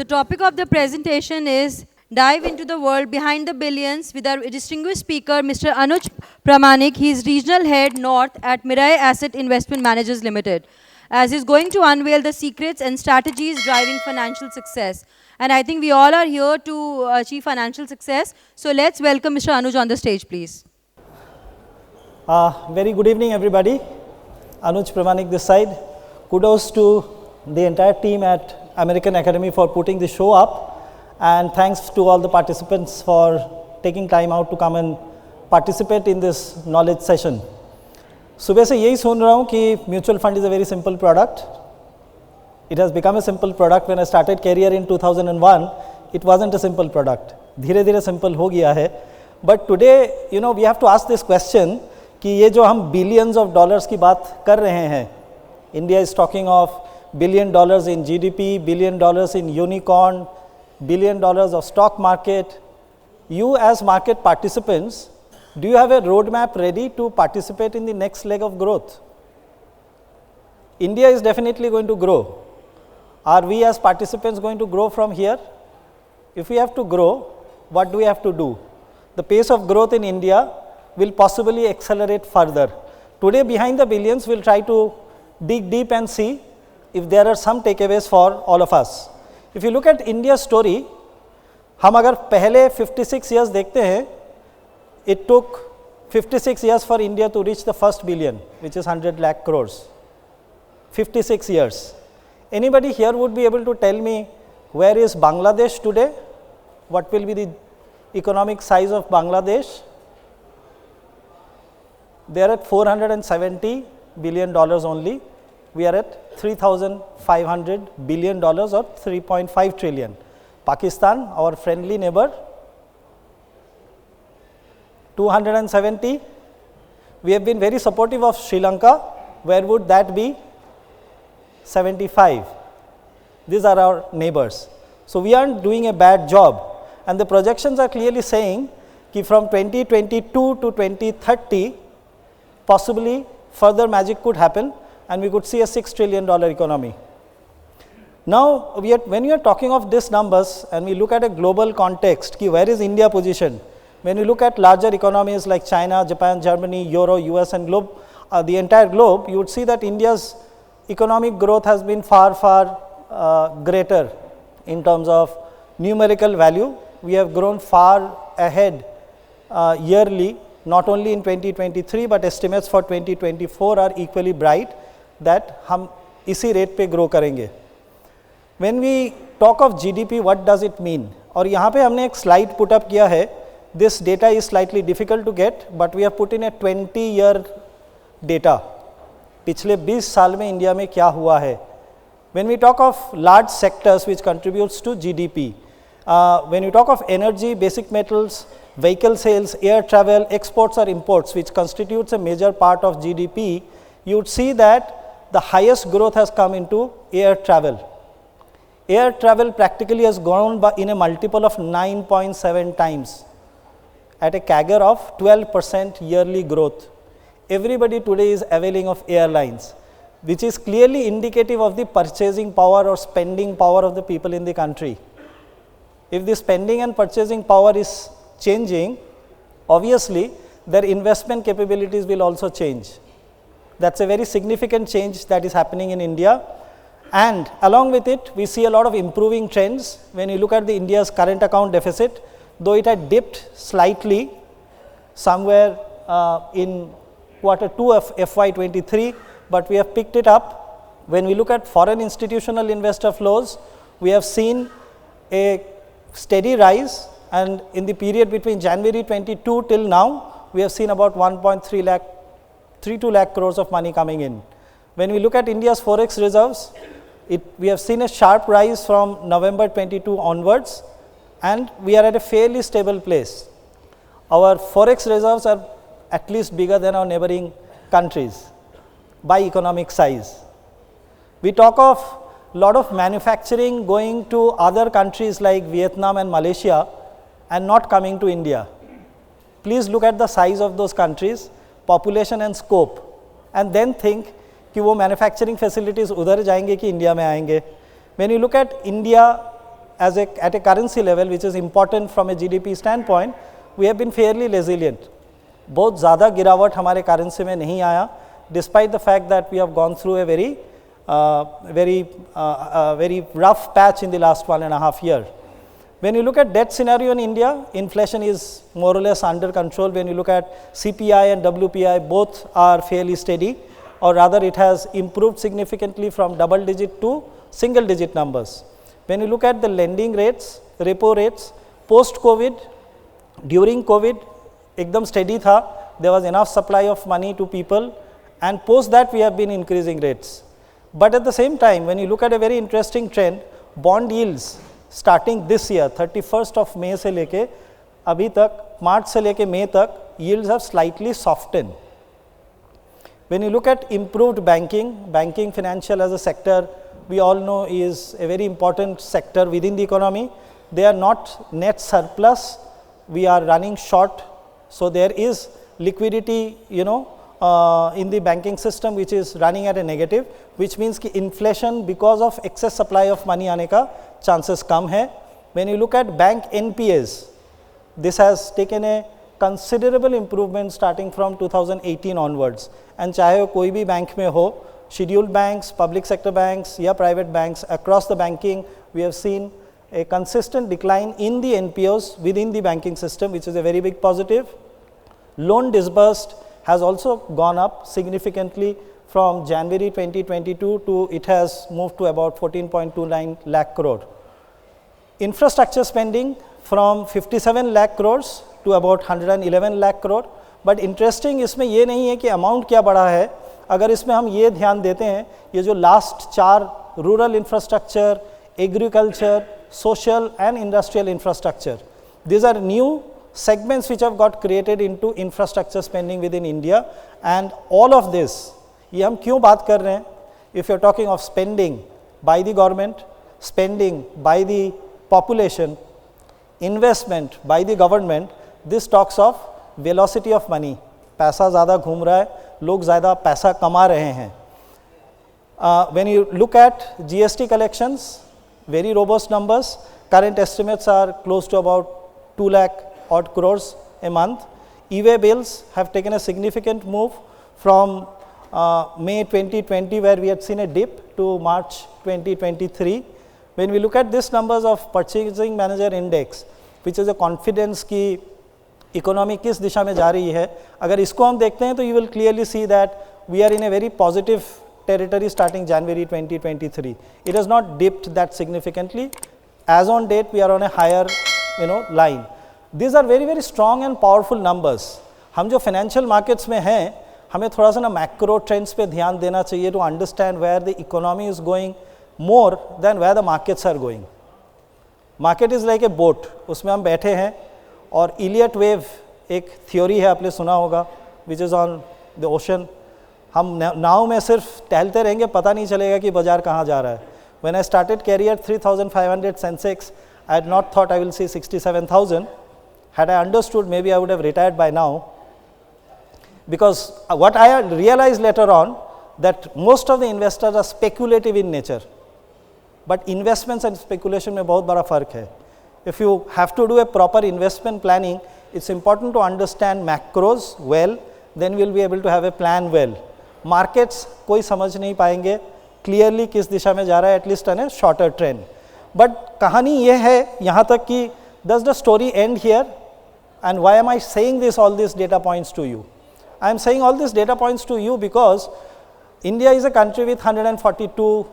The topic of the presentation is Dive into the World Behind the Billions with our distinguished speaker, Mr. Anuj Pramanick. He is Regional Head North at Mirae Asset Investment Managers Limited, as he's going to unveil the secrets and strategies driving financial success. And I think we all are here to achieve financial success. So let's welcome Mr. Anuj on the stage, please. Very good evening, everybody. Anuj Pramanick this side. Kudos to the entire team at American Academy for putting the show up. And thanks to all the participants for taking time out to come and participate in this knowledge session. सुबह से यही सुन रहा हूँ कि mutual fund is a very simple product. It has become a simple product. When I started career in 2001, it wasn't a simple product. धीरे धीरे simple हो गया है. But today, we have to ask this question कि ये जो हम billions of dollars की बात कर रहे हैं, India is talking of $1 billion in GDP, $1 billion in unicorn, $1 billion of stock market. You as market participants, do you have a roadmap ready to participate in the next leg of growth? India is definitely going to grow. Are we as participants going to grow from here? If we have to grow, what do we have to do? The pace of growth in India will possibly accelerate further. Today, behind the billions, we'll try to dig deep and see if there are some takeaways for all of us. If you look at India's story, हम अगर पहले 56 years देखते हैं, it took 56 years for India to reach the first billion, which is 100 lakh crores. 56 years. Anybody here would be able to tell me where is Bangladesh today? What will be the economic size of Bangladesh? They are at $470 billion only. We are at $3,500 billion or 3.5 trillion. Pakistan, our friendly neighbor, 270. We have been very supportive of Sri Lanka. Where would that be? 75. These are our neighbors. So we aren't doing a bad job. And the projections are clearly saying that from 2022 to 2030, possibly further magic could happen and we could see a $6 trillion economy. Now, when you are talking of these numbers and we look at a global context, where is India positioned? When you look at larger economies like China, Japan, Germany, Euro, US and the entire globe, you would see that India's economic growth has been far, far greater in terms of numerical value. We have grown far ahead yearly, not only in 2023, but estimates for 2024 are equally bright that हम इसी rate पे grow करेंगे. When we talk of GDP, what does it mean? और यहाँ पे हमने एक slide put up किया है. This data is slightly difficult to get, but we have put in a 20-year data. पिछले 20 साल में इंडिया में क्या हुआ है? When we talk of large sectors which contributes to GDP, when you talk of energy, basic metals, vehicle sales, air travel, exports or imports, which constitutes a major part of GDP, you would see that the highest growth has come into air travel. Air travel practically has grown in a multiple of 9.7 times at a CAGR of 12% yearly growth. Everybody today is availing of airlines, which is clearly indicative of the purchasing power or spending power of the people in the country. If the spending and purchasing power is changing, obviously their investment capabilities will also change. That's a very significant change that is happening in India. And along with it, we see a lot of improving trends. When you look at the India's current account deficit, though it had dipped slightly somewhere in Q2 of FY23, but we have picked it up. When we look at foreign institutional investor flows, we have seen a steady rise, and in the period between January 22 till now, we have seen about 1.32 lakh crores of money coming in. When we look at India's forex reserves, we have seen a sharp rise from November 22 onwards, and we are at a fairly stable place. Our forex reserves are at least bigger than our neighboring countries by economic size. We talk of a lot of manufacturing going to other countries like Vietnam and Malaysia and not coming to India. Please look at the size of those countries, population and scope, and then think कि वो manufacturing facilities उधर जाएंगे कि India में आएंगे. When you look at India at a currency level, which is important from a GDP standpoint, we have been fairly resilient. बहुत ज़्यादा गिरावट हमारे करेंसी में नहीं आया, despite the fact that we have gone through a very rough patch in the last 1.5 years. When you look at debt scenario in India, inflation is more or less under control. When you look at CPI and WPI, both are fairly steady, or rather it has improved significantly from double digit to single digit numbers. When you look at the lending rates, repo rates, post COVID, during COVID, ekdam steady tha, there was enough supply of money to people, and post that we have been increasing rates. But at the same time, when you look at a very interesting trend, bond yields starting this year, 31st of May से लेके अभी तक, March से लेके May तक, yields have slightly softened. When you look at improved banking financial as a sector, we all know is a very important sector within the economy. They are not net surplus, we are running short, so there is liquidity, in the banking system which is running at a negative, which means कि inflation because of excess supply of money आने का chances कम है. When you look at bank NPAs, this has taken a considerable improvement starting from 2018 onwards, and चाहे वो कोई भी bank में हो, scheduled banks, public sector banks या private banks, across the banking we have seen a consistent decline in the NPAs within the banking system, which is a very big positive. Loan disbursed has also gone up significantly from January 2022 to it has moved to about 14.29 lakh crore. Infrastructure spending from 57 lakh crores to about 111 lakh crore. But interesting इसमें ये नहीं है कि amount क्या बढ़ा है, अगर इसमें हम ये ध्यान देते हैं, ये जो last 4 rural infrastructure, agriculture, social and industrial infrastructure, these are new segments which have got created into infrastructure spending within India, and all of this, ये हम क्यों बात कर रहे हैं? If you're talking of spending by the government, spending by the population, investment by the government, this talks of velocity of money. पैसा ज़्यादा घूम रहा है, लोग ज़्यादा पैसा कमा रहे हैं. When you look at GST collections, very robust numbers. Current estimates are close to about 2 lakh odd crores a month. E-way bills have taken a significant move from May 2020, where we had seen a dip, to March 2023. When we look at these numbers of Purchasing Manager Index, which is a confidence की economy किस दिशा में जा रही है, अगर इसको हम देखते हैं तो you will clearly see that we are in a very positive territory starting January 2023. It has not dipped that significantly. As on date, we are on a higher line. These are very, very strong and powerful numbers. हम जो financial markets में हैं, हमें थोड़ा सा ना macro trends पे ध्यान देना चाहिए to understand where the economy is going more than where the markets are going. Market is like a boat, उसमें हम बैठे हैं, और Elliott wave एक theory है, आपने सुना होगा, which is on the ocean. हम नाव में सिर्फ टहलते रहेंगे, पता नहीं चलेगा कि बाजार कहाँ जा रहा है. When I started career 3,500 Sensex, I had not thought I will see 67,000. Had I understood, maybe I would have retired by now. Because what I had realized later on, that most of the investors are speculative in nature. But investments and speculation में बहुत बड़ा फर्क है. If you have to do a proper investment planning, it's important to understand macros well, then we'll be able to have a plan well. Markets कोई समझ नहीं पाएंगे clearly किस दिशा में जा रहा है, at least on a shorter trend. But कहानी ये है यहाँ तक कि does the story end here? And why am I saying this, all these data points to you? I am saying all these data points to you because India is a country with 142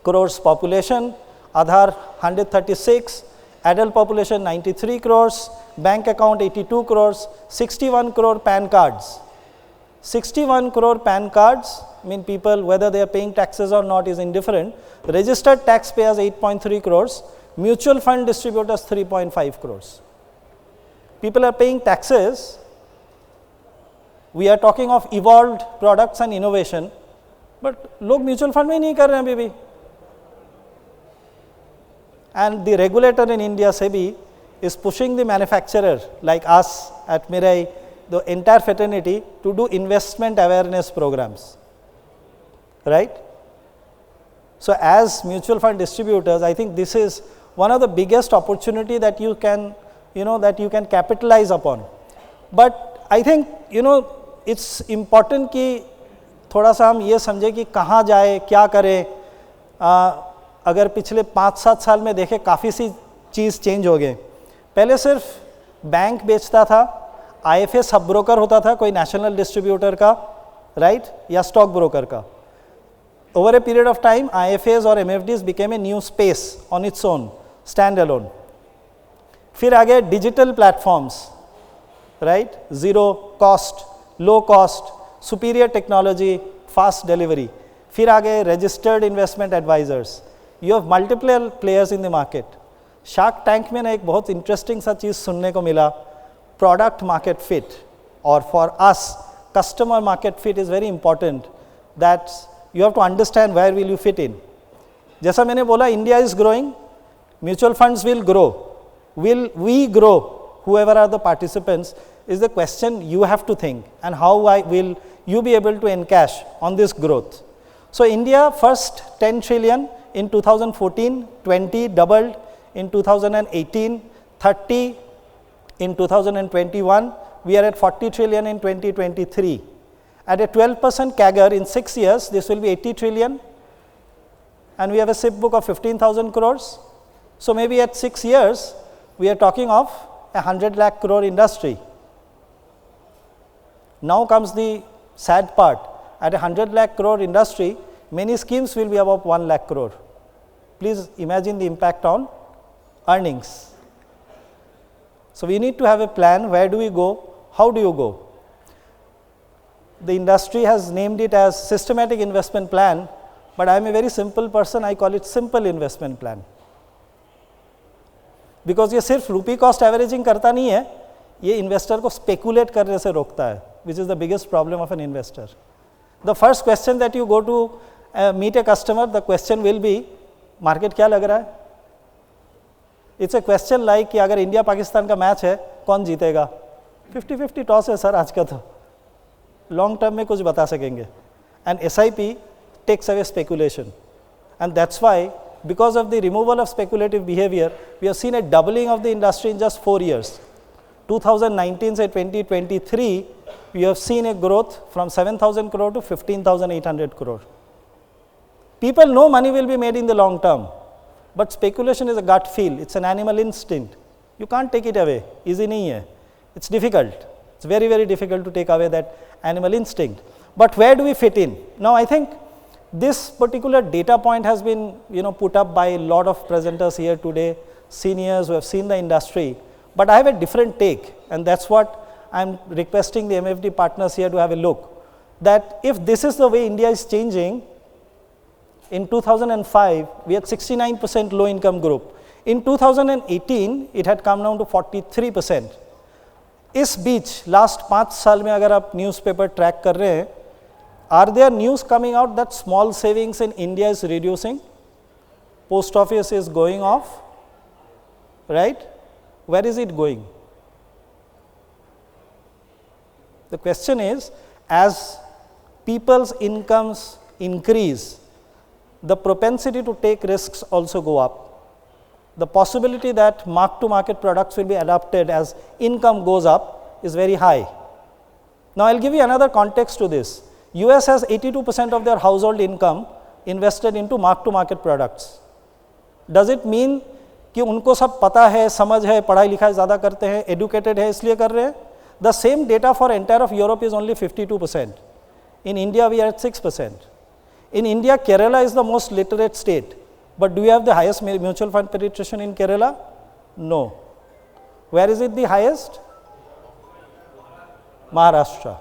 crores population, Aadhaar 136, adult population 93 crores, bank account 82 crores, 61 crore PAN cards. 61 crore PAN cards mean people, whether they are paying taxes or not is indifferent. Registered taxpayers 8.3 crores, mutual fund distributors 3.5 crores. People are paying taxes. We are talking of evolved products and innovation, but लोग mutual fund में नहीं कर रहे हैं अभी भी. And the regulator in India, SEBI, is pushing the manufacturer like us at Mirae, the entire fraternity, to do investment awareness programs, right? So as mutual fund distributors, I think this is one of the biggest opportunity that you can, that you can capitalize upon. But I think, it's important कि थोड़ा सा हम ये समझे कि कहाँ जाए, क्या करें. अगर पिछले 5-7 साल में देखें, काफ़ी सी चीज़ चेंज हो गए. पहले सिर्फ बैंक बेचता था, IFA सब ब्रोकर होता था कोई नेशनल डिस्ट्रीब्यूटर का, राइट, या स्टॉक ब्रोकर का. Over a period of time, IFAs or MFDs became a new space on its own, standalone. फिर आगे digital platforms, right, zero cost, low cost, superior technology, fast delivery. फिर आगे registered investment advisers. You have multiple players in the market. Shark tank में ना एक बहुत interesting सा चीज़ सुनने को मिला, प्रोडक्ट मार्केट फिट. और for us customer market fit is very important, that you have to understand where will you fit in. जैसा मैंने बोला, India is growing, mutual funds will grow. Will we grow? Whoever are the participants is the question you have to think, and how will you be able to encash on this growth. So India first 10 trillion in 2014, 20 doubled in 2018, 30 in 2021, we are at 40 trillion in 2023. At a 12% CAGR in 6 years, this will be 80 trillion, and we have a SIP book of 15,000 crores. So maybe at 6 years, we are talking of a 100 lakh crore industry. Now comes the sad part. At a 100 lakh crore industry, many schemes will be above 1 lakh crore. Please imagine the impact on earnings. So we need to have a plan. Where do we go? How do you go? The industry has named it as systematic investment plan, but I am a very simple person, I call it simple investment plan. Because ये सिर्फ रूपी cost averaging करता नहीं है, ये investor को speculate करने से रोकता है, which is the biggest problem of an investor. The first question that you go to meet a customer, the question will be, market क्या लग रहा है? It's a question like कि अगर इंडिया पाकिस्तान का मैच है, कौन जीतेगा? 50-50 टॉस है सर आज का तो. लॉन्ग टर्म में कुछ बता सकेंगे. And SIP takes away speculation, and that's why, because of the removal of speculative behavior, we have seen a doubling of the industry in just 4 years. 2019 से 2023, we have seen a growth from 7,000 crore to 15,800 crore. People know money will be made in the long term, but speculation is a gut feel. It's an animal instinct. You can't take it away. Easy नहीं है. It's difficult. It's very, very difficult to take away that animal instinct. But where do we fit in? Now, I think this particular data point has been, put up by a lot of presenters here today, seniors who have seen the industry. But I have a different take, and that's what I'm requesting the MFD partners here to have a look. That if this is the way India is changing, in 2005, we had 69% low income group. In 2018, it had come down to 43%. इस बीच last 5 साल में अगर आप newspaper track कर रहे हैं, are there news coming out that small savings in India is reducing, post office is going off, right? Where is it going? The question is, as people's incomes increase, the propensity to take risks also go up. The possibility that mark-to-market products will be adopted as income goes up is very high. Now, I'll give you another context to this. US has 82% of their household income invested into mark-to-market products. Does it mean कि उनको सब पता है, समझ है, पढ़ाई लिखाई ज़्यादा करते हैं, educated है इसलिए कर रहे हैं? The same data for entire of Europe is only 52%. In India, we are at 6%. In India, Kerala is the most literate state. But do you have the highest mutual fund penetration in Kerala? No. Where is it the highest? Maharashtra.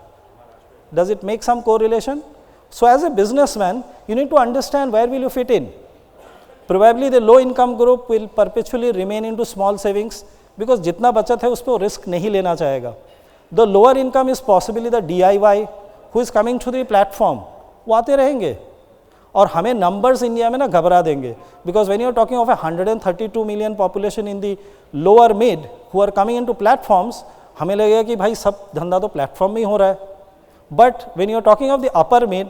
Does it make some correlation? So as a businessman, you need to understand where will you fit in. Probably the low income group will perpetually remain into small savings because जितना बचत है उस पर risk नहीं लेना चाहेगा. The lower income is possibly the DIY who is coming to the platform. वो आते रहेंगे और हमें नंबर्स इंडिया में ना घबरा देंगे, because when you are talking of 132 million population in the lower mid who are coming into platforms, हमें लगेगा कि भाई सब धंधा तो प्लेटफॉर्म में ही हो रहा है. But when you are talking of the upper mid,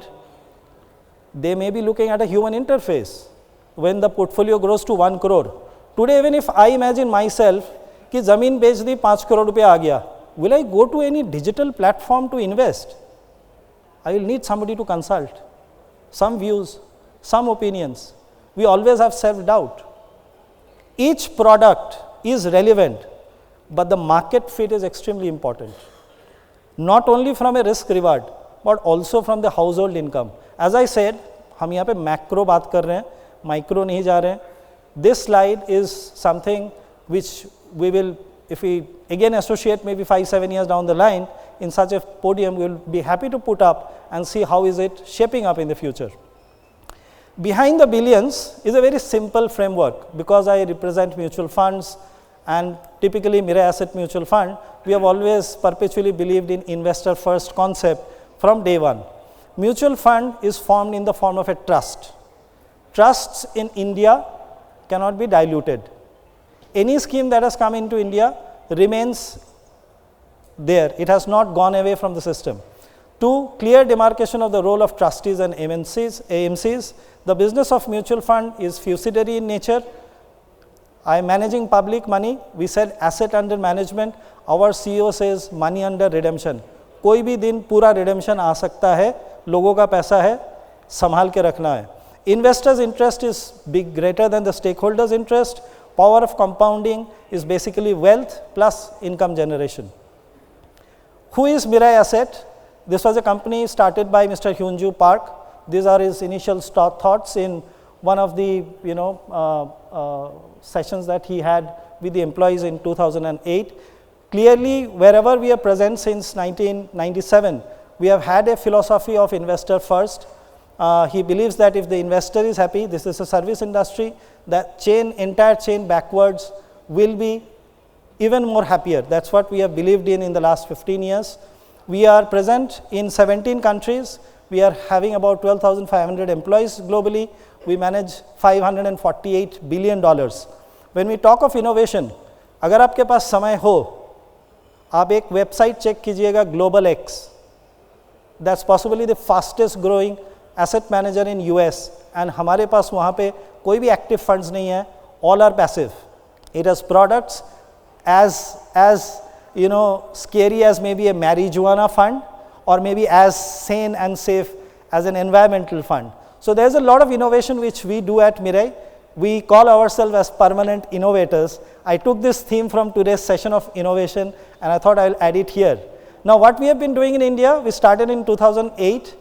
they may be looking at a human interface. When the portfolio grows to 1 crore, Today, even if I imagine myself कि ज़मीन बेच दी 5 करोड़ रुपया आ गया, will I go to any digital platform to invest? I will need somebody to consult, some views, some opinions. We always have self-doubt. Each product is relevant, but the market fit is extremely important. Not only from a risk reward, but also from the household income. As I said, हम यहाँ पे macro बात कर रहे हैं, micro नहीं जा रहे हैं. This slide is something which we will, if we again associate maybe 5-7 years down the line in such a podium, we will be happy to put up and see how is it shaping up in the future. Behind the billions is a very simple framework. Because I represent mutual funds and typically Mirae Asset Mutual Fund, we have always perpetually believed in investor first concept from day one. Mutual fund is formed in the form of a trust. Trusts in India cannot be diluted. Any scheme that has come into India remains there. It has not gone away from the system. Two, clear demarcation of the role of trustees and AMCs. The business of mutual fund is fiduciary in nature. I am managing public money. We said asset under management. Our CEO says money under redemption. कोई भी दिन पूरा redemption आ सकता है, लोगों का पैसा है, संभाल के रखना है. Investors' interest is big, greater than the stakeholders' interest. Power of compounding is basically wealth plus income generation. Who is Mirae Asset? This was a company started by Mr. Hyunju Park. These are his initial thoughts in one of the sessions that he had with the employees in 2008. Clearly, wherever we are present since 1997, we have had a philosophy of investor first. He believes that if the investor is happy, this is a service industry, that entire chain backwards will be even more happier. That's what we have believed in the last 15 years. We are present in 17 countries. We are having about 12,500 employees globally. We manage $548 billion. When we talk of innovation, अगर आपके पास समय हो, आप एक website check कीजिएगा Global X. That's possibly the fastest growing asset manager in US. And हमारे पास वहाँ पे कोई भी active funds नहीं है. All are passive. It has products as scary as maybe a marijuana fund, or maybe as sane and safe as an environmental fund. So there's a lot of innovation which we do at Mirae. We call ourselves as permanent innovators. I took this theme from today's session of innovation and I thought I'll add it here. Now what we have been doing in India, we started in 2008.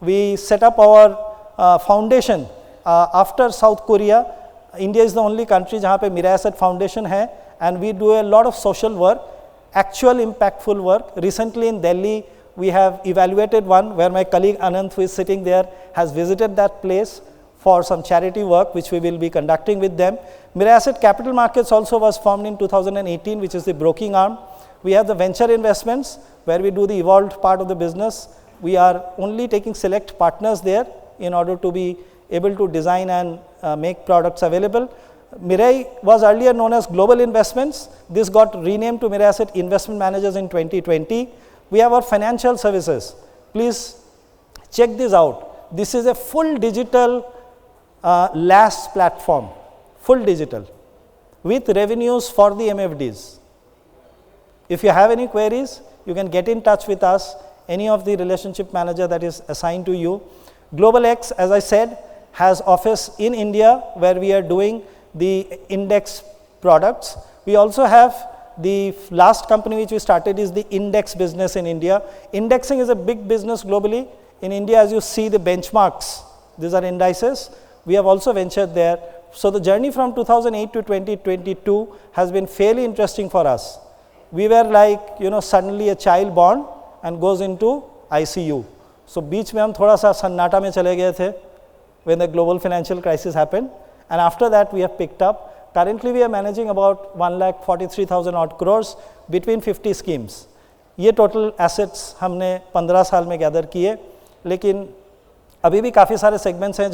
We set up our foundation after South Korea. India is the only country जहाँ पे Mirae Asset Foundation है, and we do a lot of social work, actual impactful work. Recently in Delhi, we have evaluated one where my colleague Anant, who is sitting there, has visited that place for some charity work which we will be conducting with them. Mirae Asset Capital Markets also was formed in 2018, which is the broking arm. We have the venture investments where we do the evolved part of the business. We are only taking select partners there in order to be able to design and make products available. Mirae was earlier known as Global Investments. This got renamed to Mirae Asset Investment Managers in 2020. We have our financial services. Please check this out. This is a full digital LAS platform, full digital, with revenues for the MFDs. If you have any queries, you can get in touch with us, any of the relationship manager that is assigned to you. Global X, as I said, has office in India where we are doing the index products. We also have the last company which we started is the index business in India. Indexing is a big business globally. In India, as you see the benchmarks, these are indices. We have also ventured there. So the journey from 2008 to 2022 has been fairly interesting for us. We were like, suddenly a child born and goes into ICU. So बीच में हम थोड़ा सा सन्नाटा में चले गए थे when the global financial crisis happened, and after that we have picked up. Currently we are managing about 1,43,000 odd crores between 50 schemes. ये total assets हमने 15 साल में gather किए, लेकिन अभी भी काफ़ी सारे segments हैं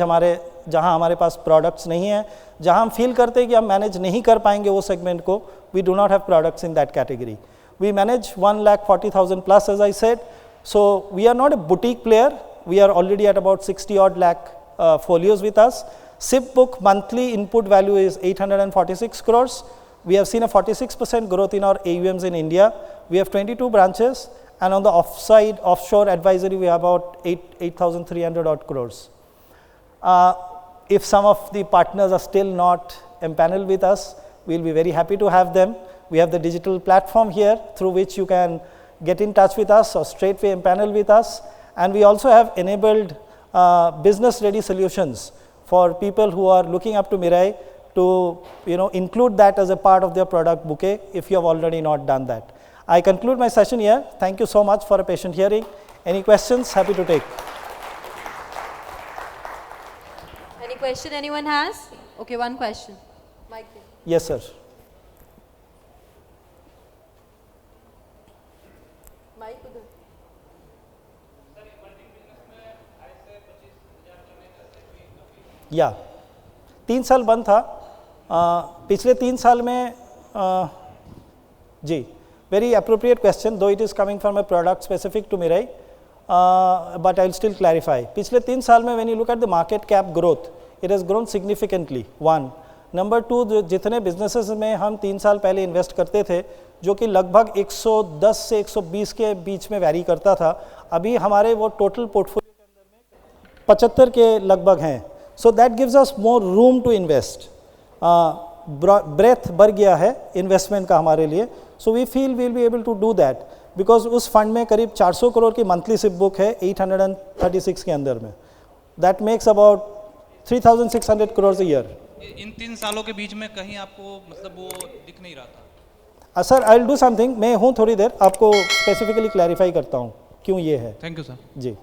जहाँ हमारे पास products नहीं हैं, जहाँ हम feel करते हैं कि हम manage नहीं कर पाएंगे वो segment को, we do not have products in that category. We manage 1,40,000 plus, as I said. So we are not a boutique player. We are already at about 60 odd lakh folios with us. SIP book monthly input value is 846 crores. We have seen a 46% growth in our AUMs in India. We have 22 branches, and on the offshore advisory, we have about 8,300 odd crores. If some of the partners are still not empaneled with us, we'll be very happy to have them. We have the digital platform here through which you can get in touch with us or straightway empanel with us. And we also have enabled business-ready solutions for people who are looking up to Mirae to include that as a part of their product bouquet if you have already not done that. I conclude my session here. Thank you so much for a patient hearing. Any questions? Happy to take. Any question anyone has? Okay, one question. Mike. Yes, sir. Mike. या 3 साल बंद था. पिछले 3 साल में जी, very appropriate question, though it is coming from a product specific to Mirae, but I will still clarify. पिछले 3 साल में when you look at the market cap growth, it has grown significantly. One. Number two, जितने businesses में हम 3 साल पहले invest करते थे, जो कि लगभग 110 से 120 के बीच में वैरी करता था, अभी हमारे वो टोटल पोर्टफोलियो के अंदर में 75 के लगभग हैं. So that gives us more room to invest. Breadth बढ़ गया है investment का हमारे लिए. So we feel we'll be able to do that because उस fund में करीब 400 करोड़ की monthly SIP book है 836 के अंदर में. That makes about 3,600 crores a year. इन 3 सालों के बीच में कहीं आपको मतलब वो दिख नहीं रहा था? Sir I will do something. मैं हूँ थोड़ी देर, आपको स्पेसिफिकली क्लैरिफाई करता हूँ क्यों ये है. Thank you sir. जी.